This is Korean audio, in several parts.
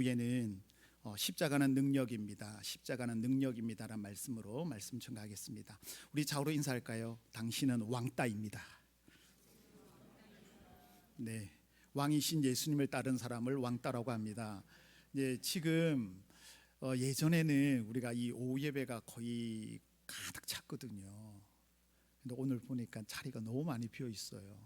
오후에는 십자가는 능력입니다. 십자가는 능력입니다라는 말씀으로 말씀 전가하겠습니다. 우리 좌우로 인사할까요? 당신은 왕따입니다. 네, 왕이신 예수님을 따른 사람을 왕따라고 합니다. 지금 예전에는 우리가 이 오후 예배가 거의 가득 찼거든요. 근데 오늘 보니까 자리가 너무 많이 비어 있어요.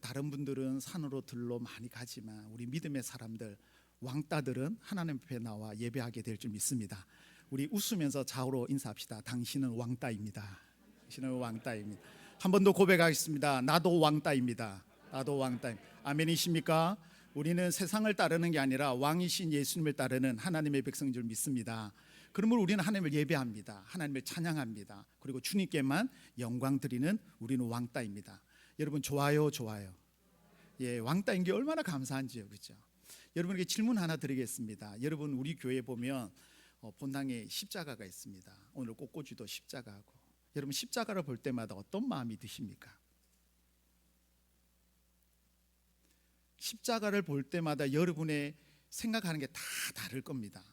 다른 분들은 산으로 들로 많이 가지만 우리 믿음의 사람들, 왕따들은 하나님 앞에 나와 예배하게 될 줄 믿습니다. 우리 웃으면서 좌우로 인사합시다. 당신은 왕따입니다. 당신은 왕따입니다. 한 번 더 고백하겠습니다. 나도 왕따입니다. 나도 왕따입니다. 아멘이십니까? 우리는 세상을 따르는 게 아니라 왕이신 예수님을 따르는 하나님의 백성인 줄 믿습니다. 그러므로 우리는 하나님을 예배합니다. 하나님을 찬양합니다. 그리고 주님께만 영광 드리는 우리는 왕따입니다. 여러분 좋아요, 좋아요. 예, 왕따인 게 얼마나 감사한지요, 그렇죠? 여러분에게 질문 하나 드리겠습니다. 여러분 우리 교회 보면 본당에 십자가가 있습니다. 오늘 꽃꽂이도 십자가고. 여러분 십자가를 볼 때마다 어떤 마음이 드십니까? 십자가를 볼 때마다 여러분의 생각하는 게 다 다를 겁니다.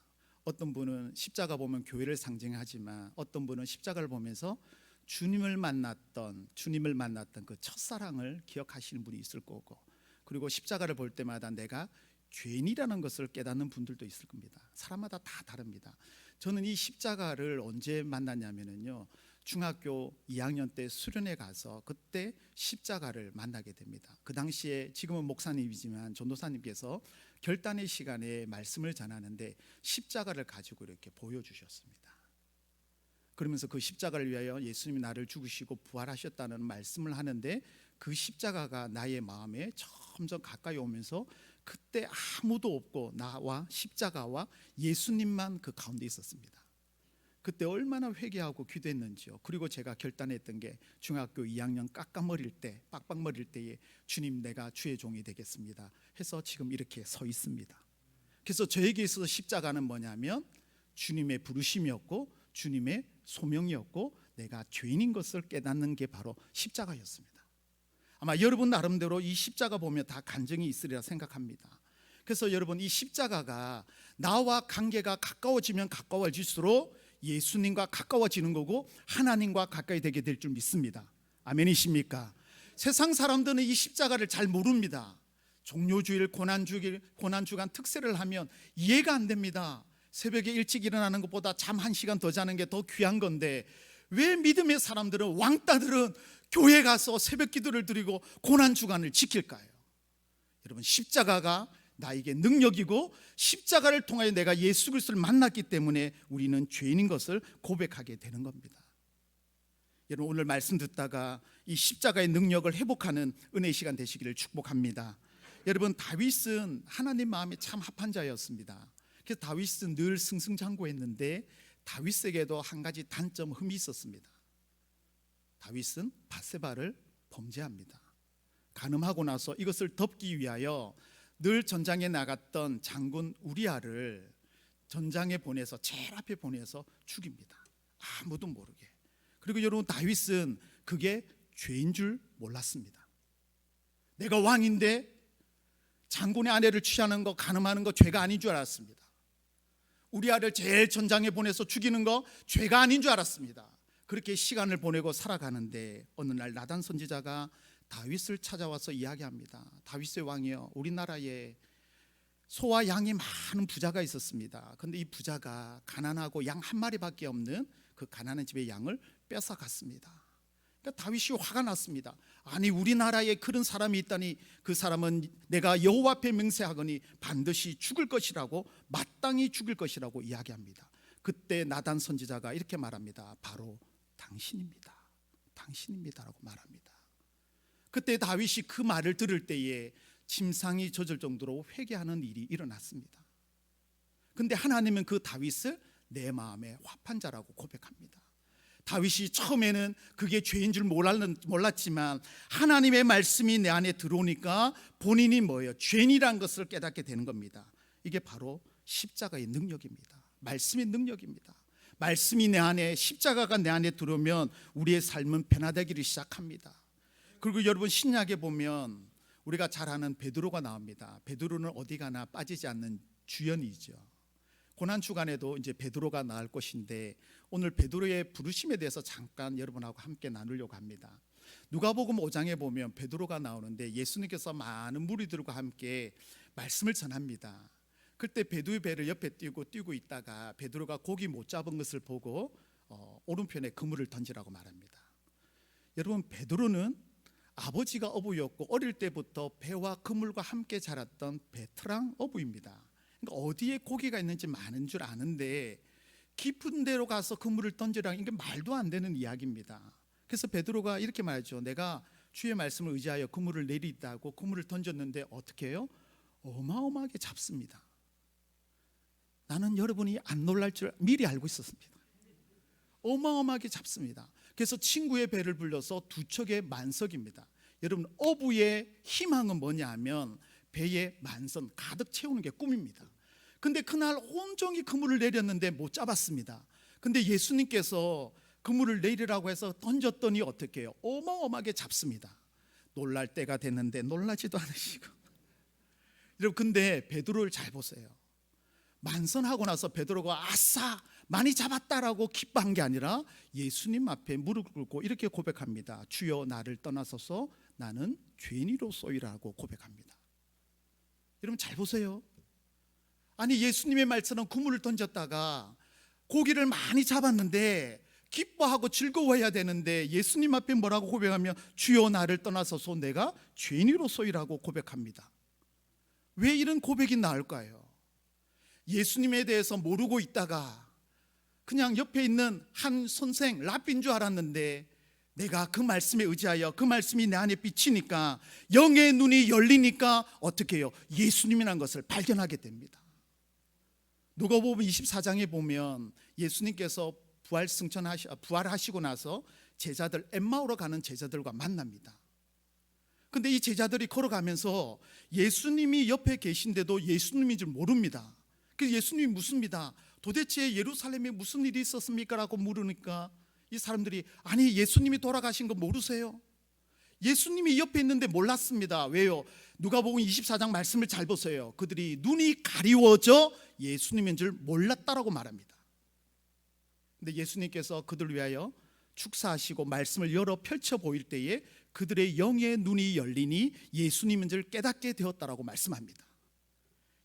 어떤 분은 십자가 보면 교회를 상징하지만 어떤 분은 십자가를 보면서 주님을 만났던 그 첫사랑을 기억하시는 분이 있을 거고, 그리고 십자가를 볼 때마다 내가 죄인이라는 것을 깨닫는 분들도 있을 겁니다. 사람마다 다 다릅니다. 저는 이 십자가를 언제 만났냐면요, 중학교 2학년 때 수련회 가서 그때 십자가를 만나게 됩니다. 그 당시에 지금은 목사님이지만 전도사님께서 결단의 시간에 말씀을 전하는데 십자가를 가지고 이렇게 보여주셨습니다. 그러면서 그 십자가를 위하여 예수님이 나를 죽으시고 부활하셨다는 말씀을 하는데 그 십자가가 나의 마음에 점점 가까이 오면서 그때 아무도 없고 나와 십자가와 예수님만 그 가운데 있었습니다. 그때 얼마나 회개하고 기도했는지요. 그리고 제가 결단했던 게 중학교 2학년 빡빡머릴 때에 주님 내가 주의 종이 되겠습니다 해서 지금 이렇게 서 있습니다. 그래서 저에게 있어서 십자가는 뭐냐면 주님의 부르심이었고 주님의 소명이었고 내가 죄인인 것을 깨닫는 게 바로 십자가였습니다. 아마 여러분 나름대로 이 십자가 보면 다 간증이 있으리라 생각합니다. 그래서 여러분 이 십자가가 나와 관계가 가까워지면 가까워질수록 예수님과 가까워지는 거고 하나님과 가까이 되게 될 줄 믿습니다. 아멘이십니까? 세상 사람들은 이 십자가를 잘 모릅니다. 종료주일, 고난주간 특세를 하면 이해가 안 됩니다. 새벽에 일찍 일어나는 것보다 잠 1시간 더 자는 게 더 귀한 건데 왜 믿음의 사람들은, 왕따들은 교회 가서 새벽 기도를 드리고 고난주간을 지킬까요? 여러분 십자가가 나에게 능력이고 십자가를 통하여 내가 예수 그리스도를 만났기 때문에 우리는 죄인인 것을 고백하게 되는 겁니다. 여러분 오늘 말씀 듣다가 이 십자가의 능력을 회복하는 은혜의 시간 되시기를 축복합니다. 여러분 다윗은 하나님 마음에 참 합한 자였습니다. 그래서 다윗은 늘 승승장구했는데 다윗에게도 한 가지 단점, 흠이 있었습니다. 다윗은 밧세바를 범죄합니다. 간음하고 나서 이것을 덮기 위하여 늘 전장에 나갔던 장군 우리아를 전장에 보내서 제일 앞에 보내서 죽입니다. 아무도 모르게. 그리고 여러분 다윗은 그게 죄인 줄 몰랐습니다. 내가 왕인데 장군의 아내를 취하는 거, 간음하는 거 죄가 아닌 줄 알았습니다. 우리아를 제일 전장에 보내서 죽이는 거 죄가 아닌 줄 알았습니다. 그렇게 시간을 보내고 살아가는데 어느 날 나단 선지자가 다윗을 찾아와서 이야기합니다. 다윗의 왕이여, 우리나라에 소와 양이 많은 부자가 있었습니다. 그런데 이 부자가 가난하고 양 한 마리밖에 없는 그 가난한 집의 양을 뺏어갔습니다. 그러니까 다윗이 화가 났습니다. 아니 우리나라에 그런 사람이 있다니 그 사람은 내가 여호와 앞에 맹세하거니 반드시 죽을 것이라고, 마땅히 죽을 것이라고 이야기합니다. 그때 나단 선지자가 이렇게 말합니다. 바로 당신입니다. 당신입니다라고 말합니다. 그때 다윗이 그 말을 들을 때에 침상이 젖을 정도로 회개하는 일이 일어났습니다. 그런데 하나님은 그 다윗을 내 마음에 합한 자라고 고백합니다. 다윗이 처음에는 그게 죄인 줄 몰랐지만 하나님의 말씀이 내 안에 들어오니까 본인이 뭐예요? 죄인이라는 것을 깨닫게 되는 겁니다. 이게 바로 십자가의 능력입니다. 말씀의 능력입니다. 말씀이 내 안에, 십자가가 내 안에 들어오면 우리의 삶은 변화되기를 시작합니다. 그리고 여러분 신약에 보면 우리가 잘 아는 베드로가 나옵니다. 베드로는 어디 가나 빠지지 않는 주연이죠. 고난 주간에도 이제 베드로가 나올 것인데 오늘 베드로의 부르심에 대해서 잠깐 여러분하고 함께 나누려고 합니다. 누가복음 5장에 보면 베드로가 나오는데 예수님께서 많은 무리들과 함께 말씀을 전합니다. 그때 베드로의 배를 옆에 뛰고 있다가 베드로가 고기 못 잡은 것을 보고 오른편에 그물을 던지라고 말합니다. 여러분, 베드로는 아버지가 어부였고 어릴 때부터 배와 그물과 함께 자랐던 베테랑 어부입니다. 그러니까 어디에 고기가 있는지 많은 줄 아는데 깊은 데로 가서 그물을 던지라는 이게 말도 안 되는 이야기입니다. 그래서 베드로가 이렇게 말하죠. 내가 주의 말씀을 의지하여 그물을 내리다고 그물을 던졌는데 어떻게 해요? 어마어마하게 잡습니다. 나는 여러분이 안 놀랄 줄 미리 알고 있었습니다. 어마어마하게 잡습니다. 그래서 친구의 배를 불려서 두 척의 만석입니다. 여러분, 어부의 희망은 뭐냐 하면 배에 만선 가득 채우는 게 꿈입니다. 근데 그날 온종일 그물을 내렸는데 못 잡았습니다. 근데 예수님께서 그물을 내리라고 해서 던졌더니 어떻게 해요? 어마어마하게 잡습니다. 놀랄 때가 됐는데 놀라지도 않으시고. 여러분, 근데 베드로를 잘 보세요. 만선하고 나서 베드로가 아싸 많이 잡았다라고 기뻐한 게 아니라 예수님 앞에 무릎 꿇고 이렇게 고백합니다. 주여, 나를 떠나소서, 나는 죄인이로소이라고 고백합니다. 여러분, 잘 보세요. 아니, 예수님의 말처럼 그물을 던졌다가 고기를 많이 잡았는데 기뻐하고 즐거워해야 되는데 예수님 앞에 뭐라고 고백하며 주여, 나를 떠나소서, 내가 죄인이로소이라고 고백합니다. 왜 이런 고백이 나올까요? 예수님에 대해서 모르고 있다가 그냥 옆에 있는 한 선생 랍비인 줄 알았는데 내가 그 말씀에 의지하여 그 말씀이 내 안에 비치니까 영의 눈이 열리니까 어떻게 해요? 예수님이라는 것을 발견하게 됩니다. 누가복음 24장에 보면 예수님께서 부활하시고 나서 제자들, 엠마오로 가는 제자들과 만납니다. 근데 이 제자들이 걸어가면서 예수님이 옆에 계신데도 예수님인 줄 모릅니다. 그래서 예수님이 묻습니다. 도대체 예루살렘에 무슨 일이 있었습니까? 라고 물으니까 이 사람들이 아니, 예수님이 돌아가신 거 모르세요? 예수님이 옆에 있는데 몰랐습니다. 왜요? 누가복음 24장 말씀을 잘 보세요. 그들이 눈이 가리워져 예수님인 줄 몰랐다라고 말합니다. 근데 예수님께서 그들을 위하여 축사하시고 말씀을 열어 펼쳐 보일 때에 그들의 영의 눈이 열리니 예수님인 줄 깨닫게 되었다라고 말씀합니다.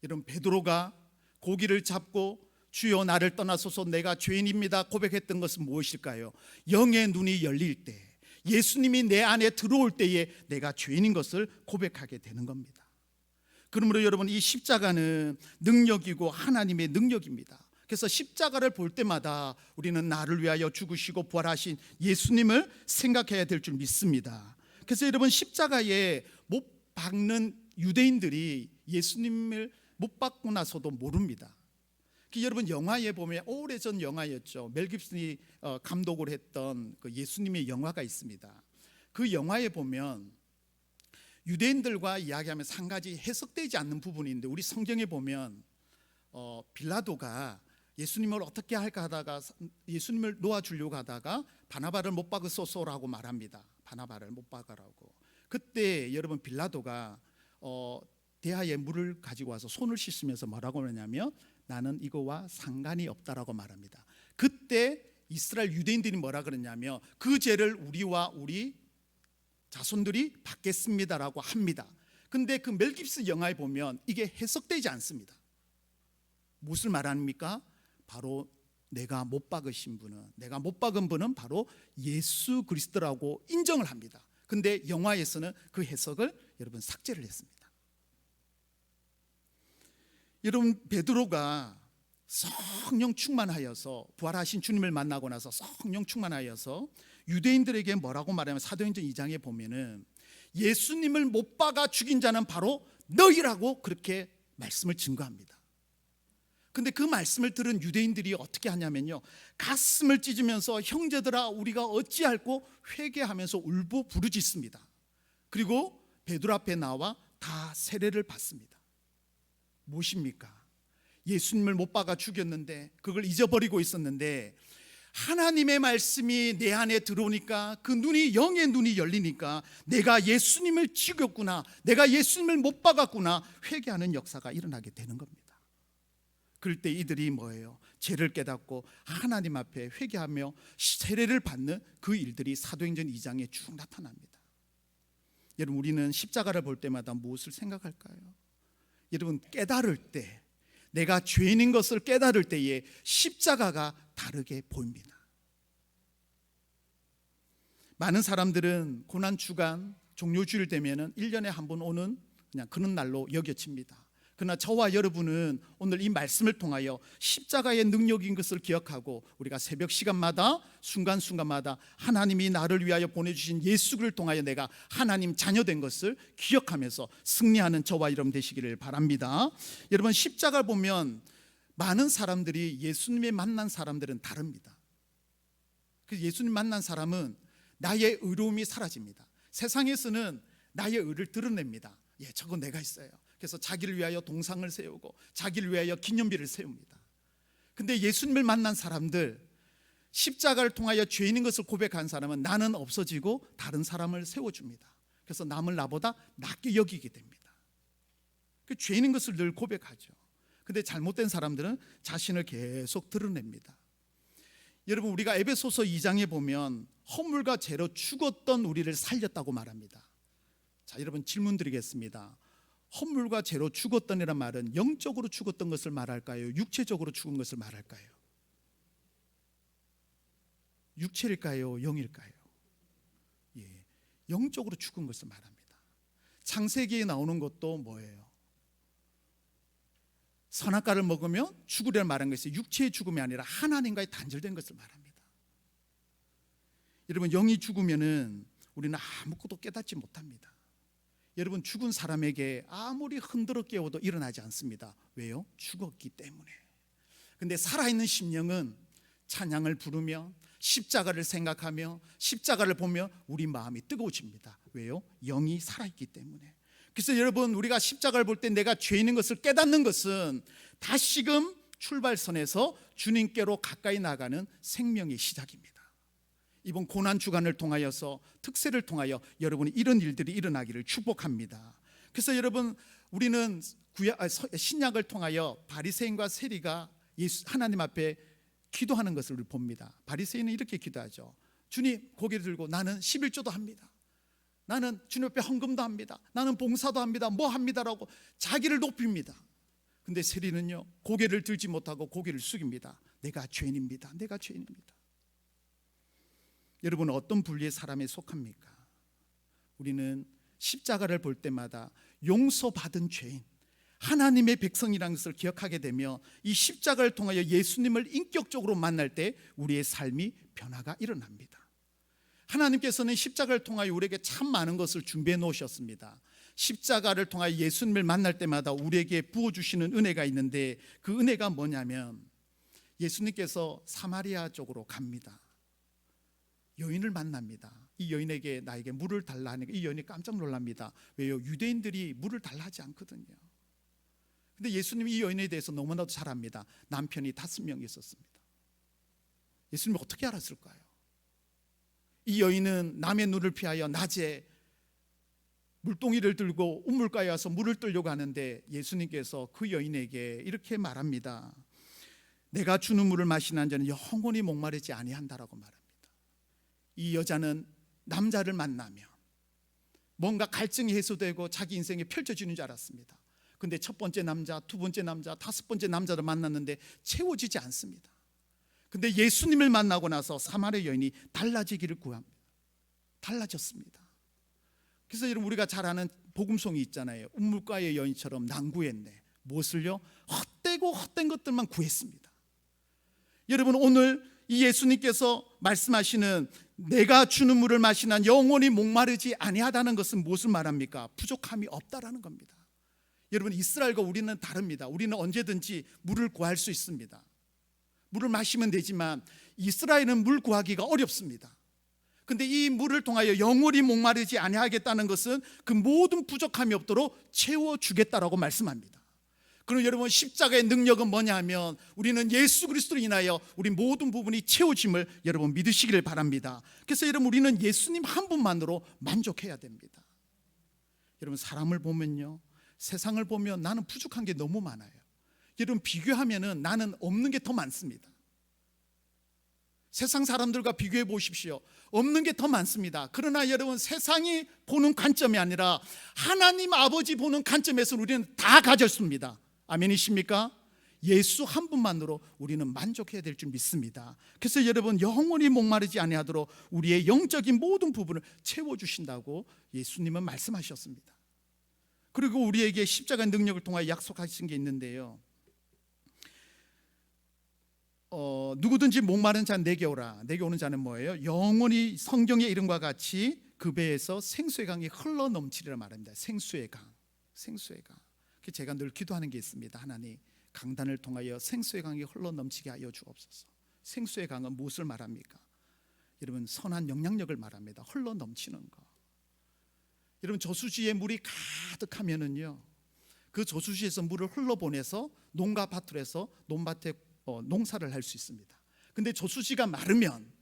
여러분, 베드로가 고기를 잡고 주여, 나를 떠나소서, 내가 죄인입니다 고백했던 것은 무엇일까요? 영의 눈이 열릴 때, 예수님이 내 안에 들어올 때에 내가 죄인인 것을 고백하게 되는 겁니다. 그러므로 여러분, 이 십자가는 능력이고 하나님의 능력입니다. 그래서 십자가를 볼 때마다 우리는 나를 위하여 죽으시고 부활하신 예수님을 생각해야 될 줄 믿습니다. 그래서 여러분, 십자가에 못 박는 유대인들이 예수님을 못 박고 나서도 모릅니다. 여러분, 영화에 보면 오래전 영화였죠. 멜 깁슨이 감독을 했던 그 예수님의 영화가 있습니다. 그 영화에 보면 유대인들과 이야기하면서 한 가지 해석되지 않는 부분이 있는데, 우리 성경에 보면 빌라도가 예수님을 어떻게 할까 하다가 예수님을 놓아주려고 하다가 바나바를 못 박으소서라고 말합니다. 바나바를 못 박으라고. 그때 여러분, 빌라도가 대하에 물을 가지고 와서 손을 씻으면서 뭐라고 하냐면 나는 이거와 상관이 없다라고 말합니다. 그때 이스라엘 유대인들이 뭐라 그러냐면 그 죄를 우리와 우리 자손들이 받겠습니다라고 합니다. 근데 그 멜 깁슨 영화에 보면 이게 해석되지 않습니다. 무엇을 말합니까? 바로 내가 못 박으신 분은, 내가 못 박은 분은 바로 예수 그리스도라고 인정을 합니다. 근데 영화에서는 그 해석을 여러분 삭제를 했습니다. 여러분, 베드로가 성령 충만하여서 부활하신 주님을 만나고 나서 성령 충만하여서 유대인들에게 뭐라고 말하면 사도행전 2장에 보면은 예수님을 못 박아 죽인 자는 바로 너희라고 그렇게 말씀을 증거합니다. 근데 그 말씀을 들은 유대인들이 어떻게 하냐면요, 가슴을 찢으면서 형제들아 우리가 어찌할꼬 회개하면서 울고 부르짖습니다. 그리고 베드로 앞에 나와 다 세례를 받습니다. 무엇입니까? 예수님을 못 박아 죽였는데 그걸 잊어버리고 있었는데 하나님의 말씀이 내 안에 들어오니까 그 눈이, 영의 눈이 열리니까 내가 예수님을 죽였구나, 내가 예수님을 못 박았구나 회개하는 역사가 일어나게 되는 겁니다. 그럴 때 이들이 뭐예요? 죄를 깨닫고 하나님 앞에 회개하며 세례를 받는 그 일들이 사도행전 2장에 쭉 나타납니다. 여러분, 우리는 십자가를 볼 때마다 무엇을 생각할까요? 여러분, 깨달을 때, 내가 죄인인 것을 깨달을 때에 십자가가 다르게 보입니다. 많은 사람들은 고난주간 종료주일 되면은 1년에 한 번 오는 그냥 그런 날로 여겨집니다. 그러나 저와 여러분은 오늘 이 말씀을 통하여 십자가의 능력인 것을 기억하고 우리가 새벽 시간마다 순간순간마다 하나님이 나를 위하여 보내주신 예수를 통하여 내가 하나님 자녀된 것을 기억하면서 승리하는 저와 여러분 되시기를 바랍니다. 여러분, 십자가를 보면 많은 사람들이 예수님의 만난 사람들은 다릅니다. 그래서 예수님 만난 사람은 나의 의로움이 사라집니다. 세상에서는 나의 의를 드러냅니다. 예, 저거 내가 했어요. 그래서 자기를 위하여 동상을 세우고 자기를 위하여 기념비를 세웁니다. 근데 예수님을 만난 사람들, 십자가를 통하여 죄인인 것을 고백한 사람은 나는 없어지고 다른 사람을 세워줍니다. 그래서 남을 나보다 낫게 여기게 됩니다. 그 죄인인 것을 늘 고백하죠. 근데 잘못된 사람들은 자신을 계속 드러냅니다. 여러분, 우리가 에베소서 2장에 보면 허물과 죄로 죽었던 우리를 살렸다고 말합니다. 자, 여러분, 질문 드리겠습니다. 허물과 죄로 죽었던이란 말은 영적으로 죽었던 것을 말할까요? 육체적으로 죽은 것을 말할까요? 육체일까요? 영일까요? 예, 영적으로 죽은 것을 말합니다. 창세기에 나오는 것도 뭐예요? 선악과를 먹으며 죽으려는 말한 것이 육체의 죽음이 아니라 하나님과의 단절된 것을 말합니다. 여러분, 영이 죽으면은 우리는 아무것도 깨닫지 못합니다. 여러분, 죽은 사람에게 아무리 흔들어 깨워도 일어나지 않습니다. 왜요? 죽었기 때문에. 근데 살아있는 심령은 찬양을 부르며 십자가를 생각하며 십자가를 보며 우리 마음이 뜨거워집니다. 왜요? 영이 살아있기 때문에. 그래서 여러분, 우리가 십자가를 볼 때 내가 죄인인 것을 깨닫는 것은 다시금 출발선에서 주님께로 가까이 나가는 생명의 시작입니다. 이번 고난주간을 통하여서 특세를 통하여 여러분이 이런 일들이 일어나기를 축복합니다. 그래서 여러분, 우리는 신약을 통하여 바리새인과 세리가 하나님 앞에 기도하는 것을 봅니다. 바리새인은 이렇게 기도하죠. 주님, 고개를 들고 나는 11조도 합니다. 나는 주님 앞에 헌금도 합니다. 나는 봉사도 합니다. 뭐 합니다라고 자기를 높입니다. 근데 세리는요, 고개를 들지 못하고 고개를 숙입니다. 내가 죄인입니다. 내가 죄인입니다. 여러분, 어떤 분류의 사람에 속합니까? 우리는 십자가를 볼 때마다 용서받은 죄인, 하나님의 백성이라는 것을 기억하게 되며 이 십자가를 통하여 예수님을 인격적으로 만날 때 우리의 삶이 변화가 일어납니다. 하나님께서는 십자가를 통하여 우리에게 참 많은 것을 준비해 놓으셨습니다. 십자가를 통하여 예수님을 만날 때마다 우리에게 부어주시는 은혜가 있는데 그 은혜가 뭐냐면 예수님께서 사마리아 쪽으로 갑니다. 여인을 만납니다. 이 여인에게 나에게 물을 달라 하니까 이 여인이 깜짝 놀랍니다. 왜요? 유대인들이 물을 달라 하지 않거든요. 근데 예수님이 이 여인에 대해서 너무나도 잘 압니다. 남편이 5명이 있었습니다. 예수님이 어떻게 알았을까요? 이 여인은 남의 눈을 피하여 낮에 물동이를 들고 우물가에 와서 물을 뜨려고 하는데 예수님께서 그 여인에게 이렇게 말합니다. 내가 주는 물을 마시는 자는 영원히 목마르지 아니한다라고 말합니다. 이 여자는 남자를 만나면 뭔가 갈증이 해소되고 자기 인생이 펼쳐지는 줄 알았습니다. 근데 첫 번째 남자, 두 번째 남자, 5번째 남자를 만났는데 채워지지 않습니다. 근데 예수님을 만나고 나서 사마리아 여인이 달라지기를 구합니다. 달라졌습니다. 그래서 여러분, 우리가 잘 아는 복음송이 있잖아요. 우물가의 여인처럼 난구했네. 무엇을요? 헛되고 헛된 것들만 구했습니다. 여러분, 오늘 이 예수님께서 말씀하시는 내가 주는 물을 마시는 영원히 목마르지 아니하다는 것은 무엇을 말합니까? 부족함이 없다라는 겁니다. 여러분, 이스라엘과 우리는 다릅니다. 우리는 언제든지 물을 구할 수 있습니다. 물을 마시면 되지만 이스라엘은 물 구하기가 어렵습니다. 근데 이 물을 통하여 영원히 목마르지 아니하겠다는 것은 그 모든 부족함이 없도록 채워주겠다라고 말씀합니다. 그럼 여러분, 십자가의 능력은 뭐냐 하면 우리는 예수 그리스도로 인하여 우리 모든 부분이 채워짐을 여러분 믿으시기를 바랍니다. 그래서 여러분, 우리는 예수님 한 분만으로 만족해야 됩니다. 여러분, 사람을 보면요, 세상을 보면 나는 부족한 게 너무 많아요. 여러분 비교하면은 나는 없는 게 더 많습니다. 세상 사람들과 비교해 보십시오. 없는 게 더 많습니다. 그러나 여러분 세상이 보는 관점이 아니라 하나님 아버지 보는 관점에서 우리는 다 가졌습니다. 아멘이십니까? 예수 한 분만으로 우리는 만족해야 될 줄 믿습니다. 그래서 여러분 영원히 목마르지 아니하도록 우리의 영적인 모든 부분을 채워주신다고 예수님은 말씀하셨습니다. 그리고 우리에게 십자가의 능력을 통하여 약속하신 게 있는데요, 누구든지 목마른 자 내게 오라. 내게 오는 자는 뭐예요? 영원히 성경의 이름과 같이 그 배에서 생수의 강이 흘러 넘치리라 말합니다. 생수의 강, 생수의 강. 제가 늘 기도하는 게 있습니다. 하나님, 강단을 통하여 생수의 강이 흘러 넘치게 하여 주옵소서. 생수의 강은 무엇을 말합니까? 여러분 선한 영향력을 말합니다. 흘러 넘치는 거. 여러분 저수지에 물이 가득하면은요, 그 저수지에서 물을 흘러보내서 농가 밭으로 해서 논밭에 농사를 할 수 있습니다. 근데 저수지가 마르면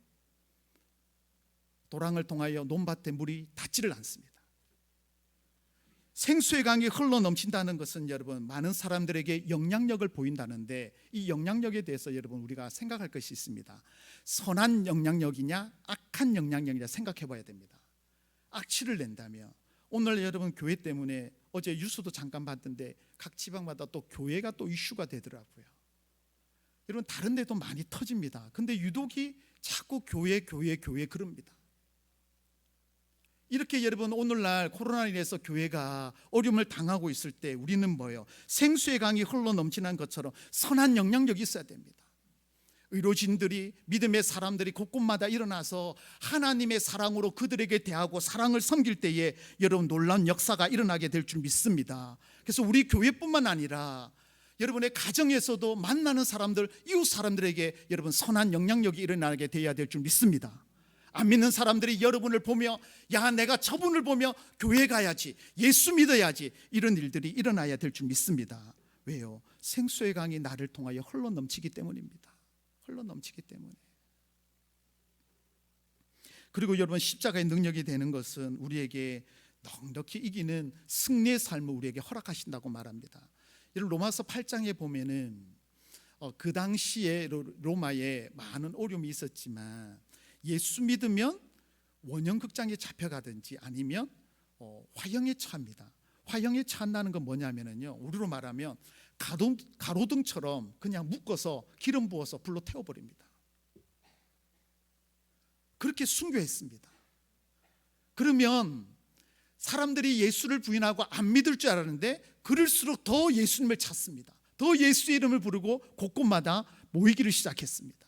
도랑을 통하여 논밭에 물이 닿지를 않습니다. 생수의 강이 흘러 넘친다는 것은 여러분 많은 사람들에게 영향력을 보인다는데, 이 영향력에 대해서 여러분 우리가 생각할 것이 있습니다. 선한 영향력이냐 악한 영향력이냐 생각해 봐야 됩니다. 악취를 낸다면, 오늘 여러분 교회 때문에 어제 뉴스도 잠깐 봤던데 각 지방마다 또 교회가 또 이슈가 되더라고요. 여러분 다른 데도 많이 터집니다. 근데 유독이 자꾸 교회 그럽니다. 이렇게 여러분 오늘날 코로나로 인해서 교회가 어려움을 당하고 있을 때 우리는 뭐예요? 생수의 강이 흘러 넘치는 것처럼 선한 영향력이 있어야 됩니다. 의료진들이, 믿음의 사람들이 곳곳마다 일어나서 하나님의 사랑으로 그들에게 대하고 사랑을 섬길 때에 여러분 놀라운 역사가 일어나게 될 줄 믿습니다. 그래서 우리 교회뿐만 아니라 여러분의 가정에서도 만나는 사람들, 이웃 사람들에게 여러분 선한 영향력이 일어나게 되어야 될 줄 믿습니다. 안 믿는 사람들이 여러분을 보며 야 내가 저분을 보며 교회 가야지, 예수 믿어야지, 이런 일들이 일어나야 될 줄 믿습니다. 왜요? 생수의 강이 나를 통하여 흘러 넘치기 때문입니다. 흘러 넘치기 때문에. 그리고 여러분 십자가의 능력이 되는 것은 우리에게 넉넉히 이기는 승리의 삶을 우리에게 허락하신다고 말합니다. 여러분 로마서 8장에 보면은 그 당시에 로마에 많은 어려움이 있었지만 예수 믿으면 원형극장에 잡혀가든지 아니면 화형에 처합니다. 화형에 처한다는 건 뭐냐면요, 우리로 말하면 가로등처럼 그냥 묶어서 기름 부어서 불로 태워버립니다. 그렇게 순교했습니다. 그러면 사람들이 예수를 부인하고 안 믿을 줄 알았는데 그럴수록 더 예수님을 찾습니다. 더 예수의 이름을 부르고 곳곳마다 모이기를 시작했습니다.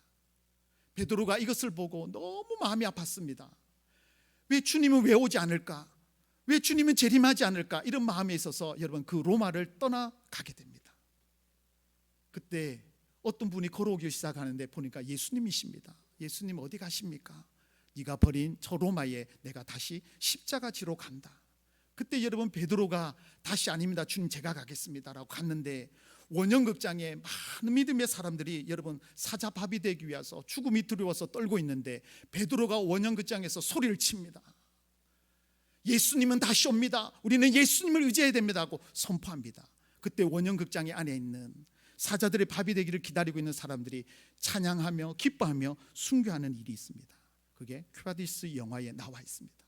베드로가 이것을 보고 너무 마음이 아팠습니다. 왜 주님은 왜 오지 않을까? 왜 주님은 재림하지 않을까? 이런 마음에 있어서 여러분 그 로마를 떠나가게 됩니다. 그때 어떤 분이 걸어오기 시작하는데 보니까 예수님이십니다. 예수님 어디 가십니까? 네가 버린 저 로마에 내가 다시 십자가 지러 간다. 그때 여러분 베드로가 다시 아닙니다, 주님 제가 가겠습니다 라고 갔는데 원형극장에 많은 믿음의 사람들이 여러분 사자밥이 되기 위해서 죽음이 두려워서 떨고 있는데 베드로가 원형극장에서 소리를 칩니다. 예수님은 다시 옵니다. 우리는 예수님을 의지해야 됩니다 하고 선포합니다. 그때 원형극장의 안에 있는 사자들의 밥이 되기를 기다리고 있는 사람들이 찬양하며 기뻐하며 순교하는 일이 있습니다. 그게 큐바디스 영화에 나와 있습니다.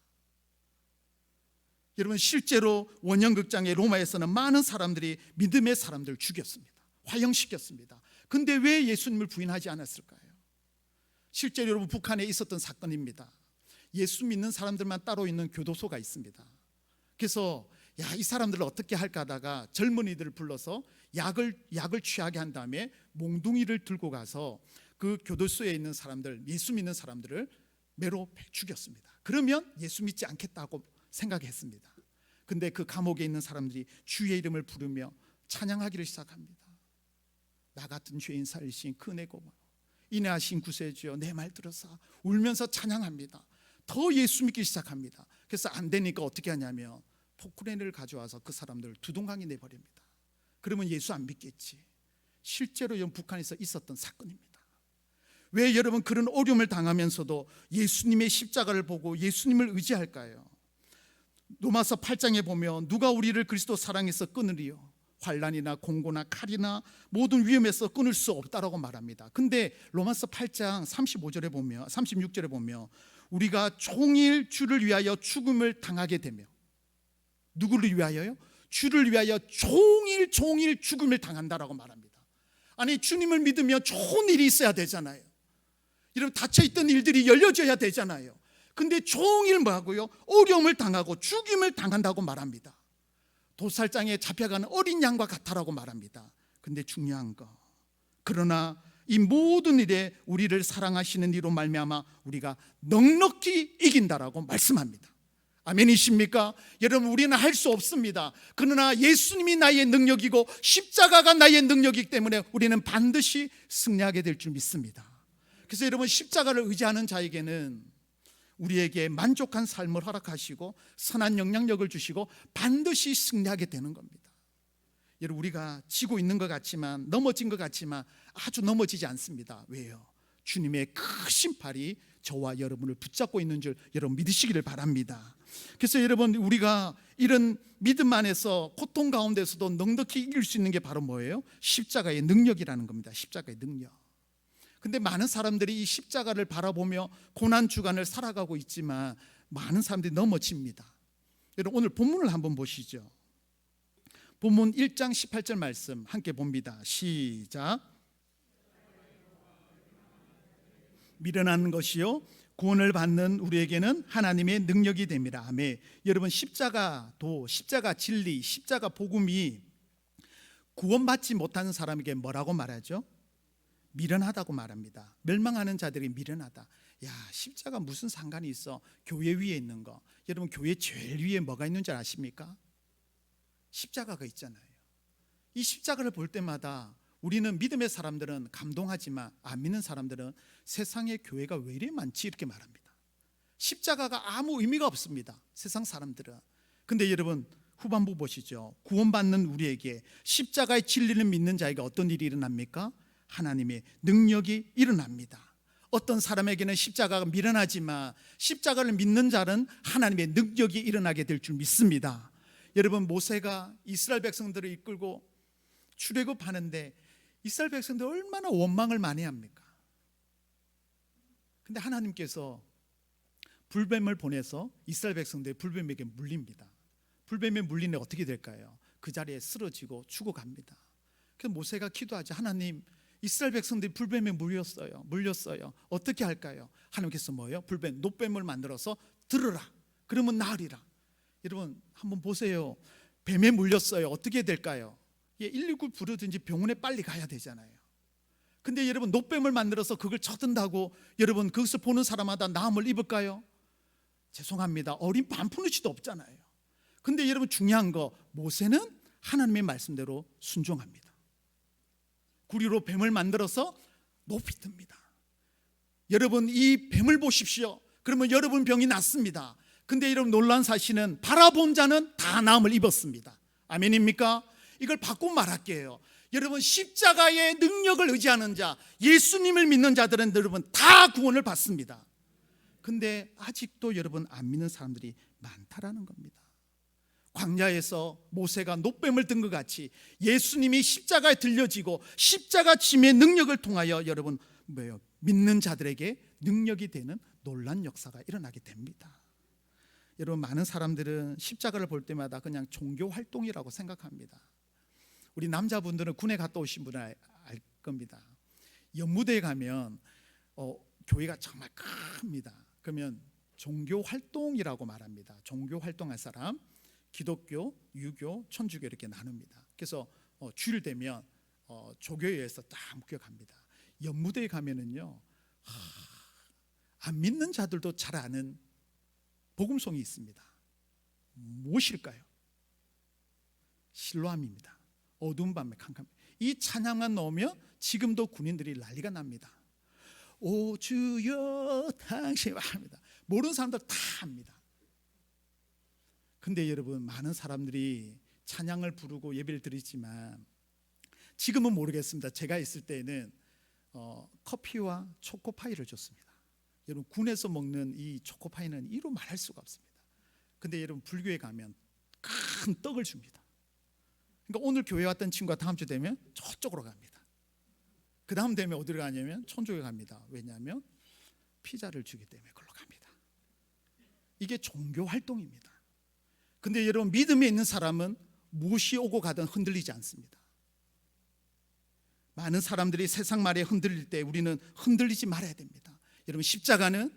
여러분 실제로 원형극장의 로마에서는 많은 사람들이 믿음의 사람들을 죽였습니다. 화형시켰습니다. 근데 왜 예수님을 부인하지 않았을까요? 실제로 여러분 북한에 있었던 사건입니다. 예수 믿는 사람들만 따로 있는 교도소가 있습니다. 그래서 이 사람들을 어떻게 할까 하다가 젊은이들을 불러서 약을 취하게 한 다음에 몽둥이를 들고 가서 그 교도소에 있는 사람들, 예수 믿는 사람들을 매로 죽였습니다. 그러면 예수 믿지 않겠다고 생각했습니다. 근데 그 감옥에 있는 사람들이 주의 이름을 부르며 찬양하기를 시작합니다. 나 같은 죄인 살리신 그네 고마워, 인내하신 구세주여 내 말 들어서 울면서 찬양합니다. 더 예수 믿기 시작합니다. 그래서 안 되니까 어떻게 하냐면 포크레인을 가져와서 그 사람들을 두동강에 내버립니다. 그러면 예수 안 믿겠지. 실제로 북한에서 있었던 사건입니다. 왜 여러분 그런 어려움을 당하면서도 예수님의 십자가를 보고 예수님을 의지할까요? 로마서 8장에 보면 누가 우리를 그리스도 사랑에서 끊으리요? 환난이나 공고나 칼이나 모든 위험에서 끊을 수 없다라고 말합니다. 근데 로마서 8장 36절에 보면 우리가 종일 주를 위하여 죽음을 당하게 되며, 누구를 위하여요? 주를 위하여 종일 죽음을 당한다라고 말합니다. 아니, 주님을 믿으며 좋은 일이 있어야 되잖아요. 이런 닫혀있던 일들이 열려져야 되잖아요. 근데 종일 뭐하고요? 어려움을 당하고 죽임을 당한다고 말합니다. 도살장에 잡혀가는 어린 양과 같다라고 말합니다. 근데 중요한 거, 그러나 이 모든 일에 우리를 사랑하시는 이로 말미암아 우리가 넉넉히 이긴다라고 말씀합니다. 아멘이십니까? 여러분, 우리는 할 수 없습니다. 그러나 예수님이 나의 능력이고 십자가가 나의 능력이기 때문에 우리는 반드시 승리하게 될 줄 믿습니다. 그래서 여러분, 십자가를 의지하는 자에게는 우리에게 만족한 삶을 허락하시고 선한 영향력을 주시고 반드시 승리하게 되는 겁니다. 여러분, 우리가 지고 있는 것 같지만, 넘어진 것 같지만 아주 넘어지지 않습니다. 왜요? 주님의 크신 팔이 저와 여러분을 붙잡고 있는 줄 여러분 믿으시기를 바랍니다. 그래서 여러분, 우리가 이런 믿음 안에서 고통 가운데서도 넉넉히 이길 수 있는 게 바로 뭐예요? 십자가의 능력이라는 겁니다. 십자가의 능력. 근데 많은 사람들이 이 십자가를 바라보며 고난 주간을 살아가고 있지만 많은 사람들이 넘어집니다. 여러분, 오늘 본문을 한번 보시죠. 본문 1장 18절 말씀 함께 봅니다. 시작. 미련한 것이요 구원을 받는 우리에게는 하나님의 능력이 됨이라. 아멘. 여러분, 십자가도, 십자가 진리, 십자가 복음이 구원받지 못하는 사람에게 뭐라고 말하죠? 미련하다고 말합니다. 멸망하는 자들이 미련하다. 야, 십자가 무슨 상관이 있어? 교회 위에 있는 거. 여러분, 교회 제일 위에 뭐가 있는 줄 아십니까? 십자가가 있잖아요. 이 십자가를 볼 때마다 우리는, 믿음의 사람들은 감동하지만 안 믿는 사람들은 세상에 교회가 왜 이리 많지? 이렇게 말합니다. 십자가가 아무 의미가 없습니다, 세상 사람들은. 근데 여러분, 후반부 보시죠. 구원받는 우리에게 십자가의 진리를 믿는 자에게 어떤 일이 일어납니까? 하나님의 능력이 일어납니다. 어떤 사람에게는 십자가가 미련하지만 십자가를 믿는 자는 하나님의 능력이 일어나게 될 줄 믿습니다. 여러분, 모세가 이스라엘 백성들을 이끌고 출애굽하는데 이스라엘 백성들 얼마나 원망을 많이 합니까? 근데 하나님께서 불뱀을 보내서 이스라엘 백성들이 불뱀에게 물립니다. 불뱀에 물리면 어떻게 될까요? 그 자리에 쓰러지고 죽어갑니다. 그래서 모세가 기도하죠. 하나님, 이스라엘 백성들이 불뱀에 물렸어요. 어떻게 할까요? 하나님께서 뭐예요? 불뱀, 노뱀을 만들어서 들으라. 그러면 나으리라. 여러분, 한번 보세요. 뱀에 물렸어요. 어떻게 될까요? 119 부르든지 병원에 빨리 가야 되잖아요. 근데 여러분, 노뱀을 만들어서 그걸 쳐든다고 여러분 그것을 보는 사람마다 나음을 입을까요? 죄송합니다. 어린 반푼어치도 없잖아요. 근데 여러분, 중요한 거, 모세는 하나님의 말씀대로 순종합니다. 구리로 뱀을 만들어서 높이 듭니다. 여러분, 이 뱀을 보십시오. 그러면 여러분 병이 낫습니다. 근데 여러분, 놀라운 사실은 바라본 자는 다 나음을 입었습니다. 아멘입니까? 이걸 바꾸고 말할게요. 여러분, 십자가의 능력을 의지하는 자, 예수님을 믿는 자들은 여러분 다 구원을 받습니다. 근데 아직도 여러분 안 믿는 사람들이 많다라는 겁니다. 광야에서 모세가 노뱀을 든 것 같이 예수님이 십자가에 들려지고 십자가 짐의 능력을 통하여 여러분 뭐예요? 믿는 자들에게 능력이 되는 놀란 역사가 일어나게 됩니다. 여러분, 많은 사람들은 십자가를 볼 때마다 그냥 종교 활동이라고 생각합니다. 우리 남자분들은 군에 갔다 오신 분은 알 겁니다. 연무대에 가면 교회가 정말 큽니다. 그러면 종교 활동이라고 말합니다. 종교 활동할 사람, 기독교, 유교, 천주교 이렇게 나눕니다. 그래서 주일 되면 조교회에서 딱 목격합니다. 연무대에 가면은요, 안 믿는 자들도 잘 아는 복음송이 있습니다. 무엇일까요? 실로암입니다. 어두운 밤에 캄캄. 이 찬양만 넣으면 지금도 군인들이 난리가 납니다. 오 주여 당신 합니다. 모르는 사람들 다 합니다. 근데 여러분, 많은 사람들이 찬양을 부르고 예배를 드리지만 지금은 모르겠습니다. 제가 있을 때는 커피와 초코파이를 줬습니다. 여러분, 군에서 먹는 이 초코파이는 이로 말할 수가 없습니다. 근데 여러분, 불교에 가면 큰 떡을 줍니다. 그러니까 오늘 교회 왔던 친구가 다음 주 되면 저쪽으로 갑니다. 그 다음 되면 어디로 가냐면 천주에 갑니다. 왜냐하면 피자를 주기 때문에 그걸로 갑니다. 이게 종교 활동입니다. 근데 여러분, 믿음에 있는 사람은 무엇이 오고 가든 흔들리지 않습니다. 많은 사람들이 세상 말에 흔들릴 때 우리는 흔들리지 말아야 됩니다. 여러분, 십자가는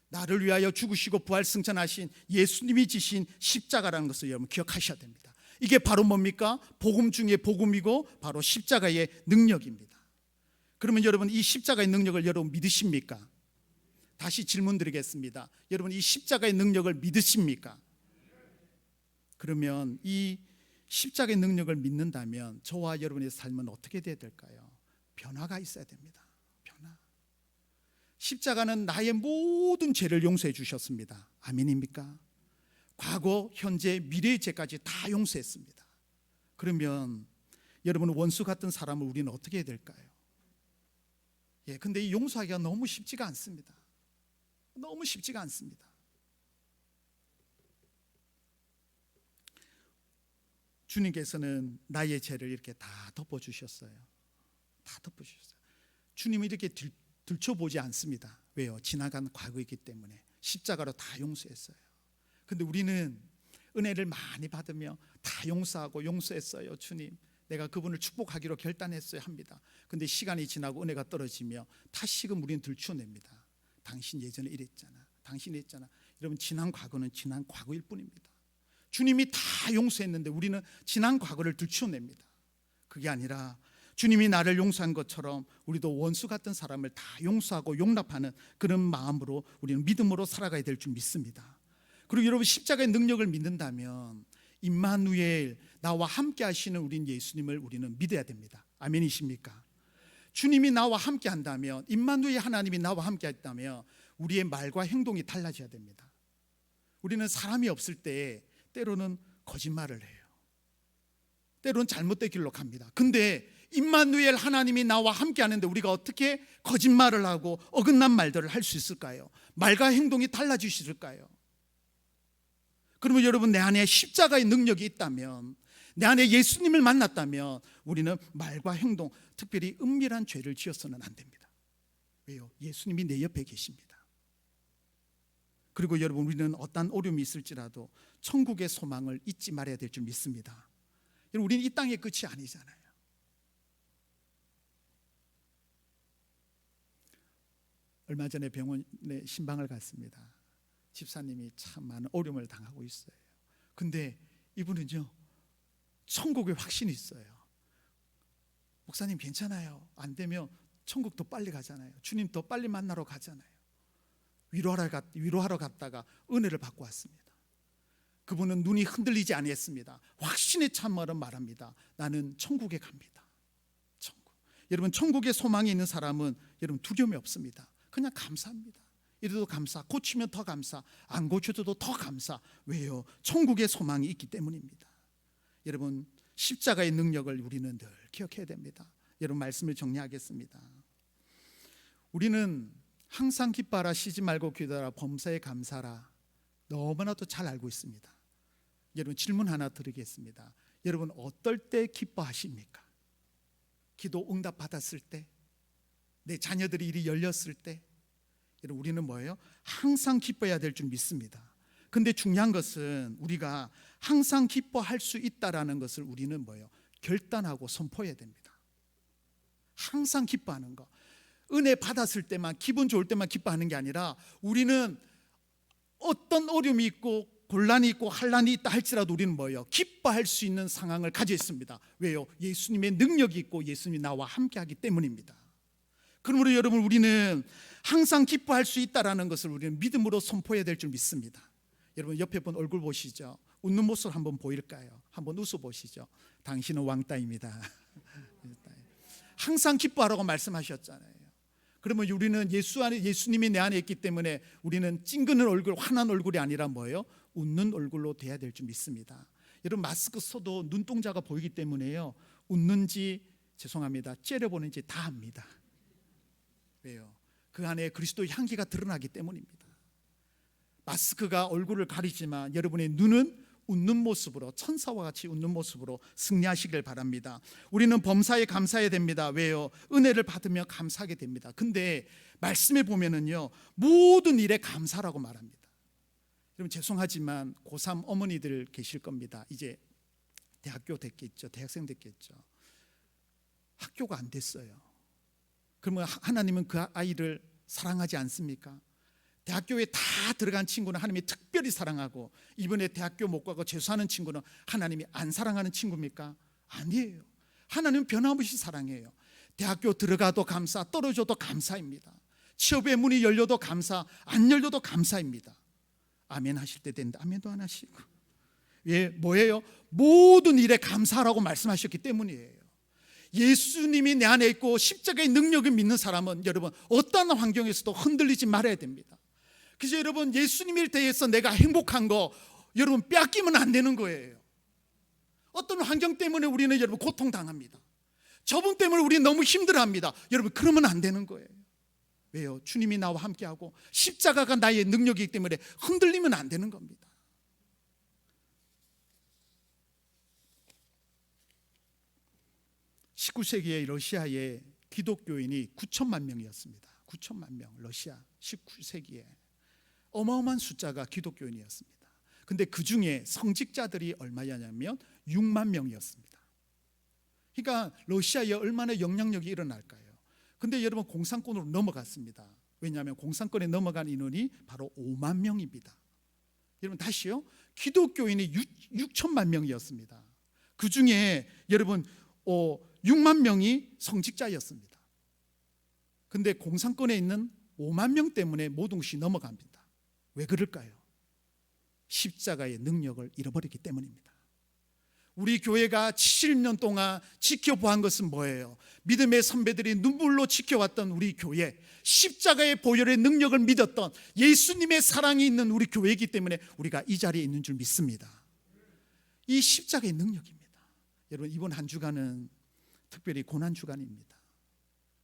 나를 위하여 죽으시고 부활 승천하신 예수님이 지신 십자가라는 것을 여러분 기억하셔야 됩니다. 이게 바로 뭡니까? 복음 중에 복음이고 바로 십자가의 능력입니다. 그러면 여러분, 이 십자가의 능력을 여러분 믿으십니까? 다시 질문 드리겠습니다. 여러분, 이 십자가의 능력을 믿으십니까? 그러면 이 십자가의 능력을 믿는다면 저와 여러분의 삶은 어떻게 돼야 될까요? 변화가 있어야 됩니다. 변화. 십자가는 나의 모든 죄를 용서해 주셨습니다. 아멘입니까? 과거, 현재, 미래의 죄까지 다 용서했습니다. 그러면 여러분, 원수 같은 사람을 우리는 어떻게 해야 될까요? 근데 이 용서하기가 너무 쉽지가 않습니다. 너무 쉽지가 않습니다. 주님께서는 나의 죄를 이렇게 다 덮어주셨어요. 다 덮어주셨어요. 주님이 이렇게 들춰보지 않습니다. 왜요? 지나간 과거이기 때문에 십자가로 다 용서했어요. 근데 우리는 은혜를 많이 받으며 다 용서하고 용서했어요. 주님, 내가 그분을 축복하기로 결단했어요 합니다. 근데 시간이 지나고 은혜가 떨어지며 다시금 우리는 들추어냅니다. 당신 예전에 이랬잖아, 당신이 했잖아. 여러분, 지난 과거는 지난 과거일 뿐입니다. 주님이 다 용서했는데 우리는 지난 과거를 들추어냅니다. 그게 아니라 주님이 나를 용서한 것처럼 우리도 원수 같은 사람을 다 용서하고 용납하는 그런 마음으로 우리는 믿음으로 살아가야 될 줄 믿습니다. 그리고 여러분, 십자가의 능력을 믿는다면 임마누엘, 나와 함께 하시는 우린 예수님을 우리는 믿어야 됩니다. 아멘이십니까? 주님이 나와 함께 한다면, 임마누엘 하나님이 나와 함께 했다면 우리의 말과 행동이 달라져야 됩니다. 우리는 사람이 없을 때 때로는 거짓말을 해요. 때로는 잘못된 길로 갑니다. 근데 임마누엘 하나님이 나와 함께 하는데 우리가 어떻게 거짓말을 하고 어긋난 말들을 할 수 있을까요? 말과 행동이 달라질 수 있을까요? 그러면 여러분, 내 안에 십자가의 능력이 있다면, 내 안에 예수님을 만났다면 우리는 말과 행동, 특별히 은밀한 죄를 지어서는 안 됩니다. 왜요? 예수님이 내 옆에 계십니다. 그리고 여러분, 우리는 어떠한 어려움이 있을지라도 천국의 소망을 잊지 말아야 될 줄 믿습니다. 여러분, 우리는 이 땅의 끝이 아니잖아요. 얼마 전에 병원에 신방을 갔습니다. 집사님이 참 많은 어려움을 당하고 있어요. 근데 이분은요, 천국에 확신이 있어요. 목사님 괜찮아요. 안 되면 천국 더 빨리 가잖아요. 주님 더 빨리 만나러 가잖아요. 위로하러 갔다가 은혜를 받고 왔습니다. 그분은 눈이 흔들리지 아니했습니다. 확신에 찬 말은 말합니다. 나는 천국에 갑니다. 천국. 여러분, 천국에 소망이 있는 사람은 여러분 두려움이 없습니다. 그냥 감사합니다. 이래도 감사, 고치면 더 감사, 안 고쳐도 더 감사. 왜요? 천국의 소망이 있기 때문입니다. 여러분, 십자가의 능력을 우리는 늘 기억해야 됩니다. 여러분, 말씀을 정리하겠습니다. 우리는 항상 기뻐하라, 쉬지 말고 기도하라, 범사에 감사하라, 너무나도 잘 알고 있습니다. 여러분, 질문 하나 드리겠습니다. 여러분, 어떨 때 기뻐하십니까? 기도 응답 받았을 때, 내 자녀들이 일이 열렸을 때. 여러분, 우리는 뭐예요? 항상 기뻐해야 될 줄 믿습니다. 근데 중요한 것은 우리가 항상 기뻐할 수 있다라는 것을 우리는 뭐예요? 결단하고 선포해야 됩니다. 항상 기뻐하는 거. 은혜 받았을 때만, 기분 좋을 때만 기뻐하는 게 아니라 우리는 어떤 어려움이 있고 곤란이 있고 환란이 있다 할지라도 우리는 뭐예요? 기뻐할 수 있는 상황을 가지고 있습니다. 왜요? 예수님의 능력이 있고 예수님이 나와 함께하기 때문입니다. 그러므로 여러분, 우리는 항상 기뻐할 수 있다라는 것을 우리는 믿음으로 선포해야 될 줄 믿습니다. 여러분, 옆에 분 얼굴 보시죠. 웃는 모습 한번 보일까요? 한번 웃어 보시죠. 당신은 왕따입니다. 항상 기뻐하라고 말씀하셨잖아요. 그러면 우리는 예수님이 내 안에 있기 때문에 우리는 찡그는 얼굴, 환한 얼굴이 아니라 뭐예요? 웃는 얼굴로 돼야 될 줄 믿습니다. 여러분, 마스크 써도 눈동자가 보이기 때문에요, 웃는지 죄송합니다, 째려보는지 다 압니다. 왜요? 그 안에 그리스도의 향기가 드러나기 때문입니다. 마스크가 얼굴을 가리지만 여러분의 눈은 웃는 모습으로, 천사와 같이 웃는 모습으로 승리하시길 바랍니다. 우리는 범사에 감사해야 됩니다. 왜요? 은혜를 받으며 감사하게 됩니다. 근데 말씀에 보면은요, 모든 일에 감사라고 말합니다. 여러분, 죄송하지만 고3 어머니들 계실 겁니다. 이제 대학교 됐겠죠. 대학생 됐겠죠. 학교가 안 됐어요. 그러면 하나님은 그 아이를 사랑하지 않습니까? 대학교에 다 들어간 친구는 하나님이 특별히 사랑하고, 이번에 대학교 못 가고 재수하는 친구는 하나님이 안 사랑하는 친구입니까? 아니에요. 하나님은 변함없이 사랑해요. 대학교 들어가도 감사, 떨어져도 감사입니다. 취업의 문이 열려도 감사, 안 열려도 감사입니다. 아멘 하실 때 된다. 아멘도 안 하시고. 예, 뭐예요? 모든 일에 감사하라고 말씀하셨기 때문이에요. 예수님이 내 안에 있고 십자가의 능력을 믿는 사람은 여러분 어떠한 환경에서도 흔들리지 말아야 됩니다. 그래서 여러분, 예수님에 대해서 내가 행복한 거 여러분 뺏기면 안 되는 거예요. 어떤 환경 때문에 우리는 여러분 고통당합니다. 저분 때문에 우리는 너무 힘들어합니다. 여러분, 그러면 안 되는 거예요. 왜요? 주님이 나와 함께하고 십자가가 나의 능력이기 때문에 흔들리면 안 되는 겁니다. (19세기의) 러시아의 기독교인이 9천만 명이었습니다. 9천만 명. 러시아 19세기에 어마어마한 숫자가 기독교인이었습니다. 근데 그 중에 성직자들이 얼마였냐면 6만 명이었습니다. 그러니까 러시아에 얼마나 영향력이 일어날까요? 근데 여러분, 공산권으로 넘어갔습니다. 왜냐하면 공산권에 넘어간 인원이 바로 5만 명입니다. 여러분, 다시요, 기독교인이 6천만 명이었습니다. 그 중에 여러분 6만 명이 성직자였습니다. 근데 공산권에 있는 5만 명 때문에 모든 것이 넘어갑니다. 왜 그럴까요? 십자가의 능력을 잃어버렸기 때문입니다. 우리 교회가 70년 동안 지켜보한 것은 뭐예요? 믿음의 선배들이 눈물로 지켜왔던 우리 교회, 십자가의 보혈의 능력을 믿었던 예수님의 사랑이 있는 우리 교회이기 때문에 우리가 이 자리에 있는 줄 믿습니다. 이 십자가의 능력입니다. 여러분, 이번 한 주간은 특별히 고난주간입니다.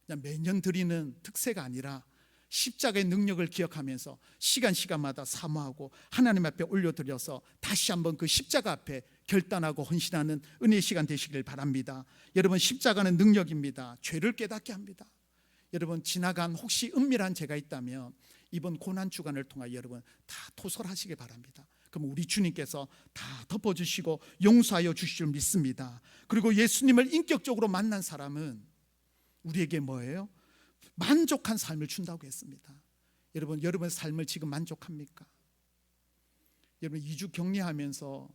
그냥 매년 드리는 특세가 아니라 십자가의 능력을 기억하면서 시간마다 사모하고 하나님 앞에 올려드려서 다시 한번 그 십자가 앞에 결단하고 헌신하는 은혜의 시간 되시길 바랍니다. 여러분, 십자가는 능력입니다. 죄를 깨닫게 합니다. 여러분, 지나간 혹시 은밀한 죄가 있다면 이번 고난주간을 통하여 여러분 다 토설하시길 바랍니다. 그럼 우리 주님께서 다 덮어주시고 용서하여 주실 줄 믿습니다. 그리고 예수님을 인격적으로 만난 사람은 우리에게 뭐예요? 만족한 삶을 준다고 했습니다. 여러분, 여러분의 삶을 지금 만족합니까? 여러분, 2주 격리하면서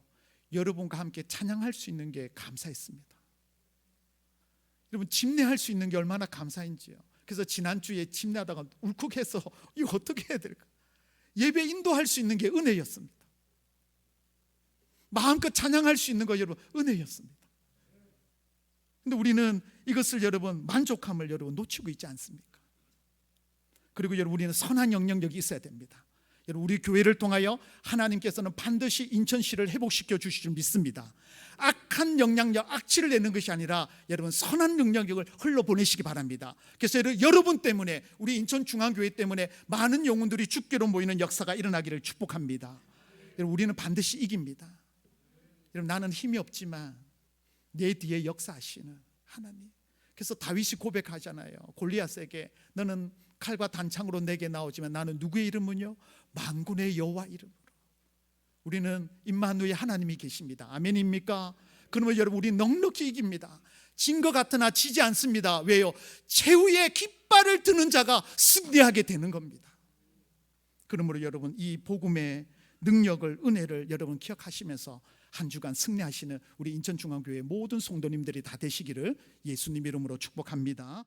여러분과 함께 찬양할 수 있는 게 감사했습니다. 여러분, 집례할 수 있는 게 얼마나 감사인지요. 그래서 지난주에 집례하다가 울컥해서 이거 어떻게 해야 될까? 예배 인도할 수 있는 게 은혜였습니다. 마음껏 찬양할 수 있는 거 여러분 은혜였습니다. 근데 우리는 이것을 여러분 만족함을 여러분 놓치고 있지 않습니까? 그리고 여러분, 우리는 선한 영향력이 있어야 됩니다. 여러분, 우리 교회를 통하여 하나님께서는 반드시 인천시를 회복시켜 주실 줄 믿습니다. 악한 영향력, 악취를 내는 것이 아니라 여러분 선한 영향력을 흘러보내시기 바랍니다. 그래서 여러분 때문에, 우리 인천중앙교회 때문에 많은 영혼들이 주께로 모이는 역사가 일어나기를 축복합니다. 여러분, 우리는 반드시 이깁니다. 여러분, 나는 힘이 없지만 내 뒤에 역사하시는 하나님. 그래서 다윗이 고백하잖아요. 골리앗에게 너는 칼과 단창으로 내게 나오지만 나는 누구의 이름은요? 만군의 여호와 이름으로. 우리는 임마누엘 하나님이 계십니다. 아멘입니까? 그러면 여러분, 우리 넉넉히 이깁니다. 진 것 같으나 지지 않습니다. 왜요? 최후의 깃발을 드는 자가 승리하게 되는 겁니다. 그러므로 여러분, 이 복음의 능력을, 은혜를 여러분 기억하시면서 한 주간 승리하시는 우리 인천중앙교회 모든 성도님들이 다 되시기를 예수님 이름으로 축복합니다.